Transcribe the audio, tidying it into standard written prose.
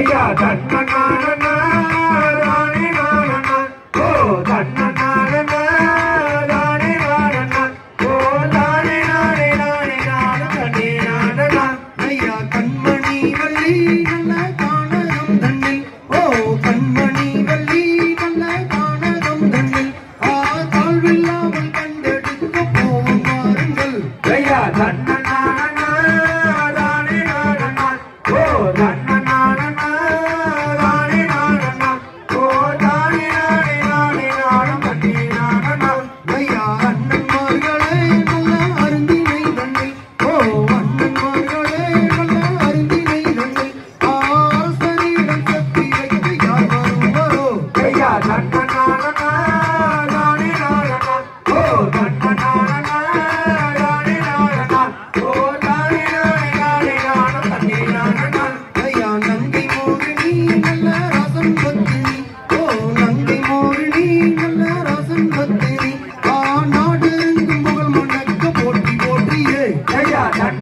ஐயா தன்னண்ணா தானே நானண்ணா ஓ தன்னண்ணா தானே நானண்ணா ஓ தானே நானே நானே நானும் தண்ணே நானண்ணா ஐயா கண்மணி வள்ளி நல்ல காணகம் தண்ணில் ஓ கண்மணி வள்ளி நல்ல காணகம் தண்ணில் தாழ்வில்லாமல் கண்டெடுக்க போவோம் வாருங்கள் ஐயா தன்னண்ணா தானே நானண்ணா ஓ தன்னண்ணா தானே நானண்ணா ஓ தானே நானே நானே நானும் தண்ணே நானண்ணா ஐயா அண்ணன்மார்களே நல்ல அருந்தினை தண்ணில் ஓ அண்ணன்மார்களே நல்ல அருந்தினை தண்ணில் ஆசரிடம் சக்தி வைத்து யார் வருவாரோ ஐயா தன்னண்ணா தானே நானண்ணா ஓ தன்னண்ணா தானே நானண்ணா ஓ தானே நானே நானே நானும் தண்ணே நானண்ணா ஐயா நங்கை மோகினி நல்ல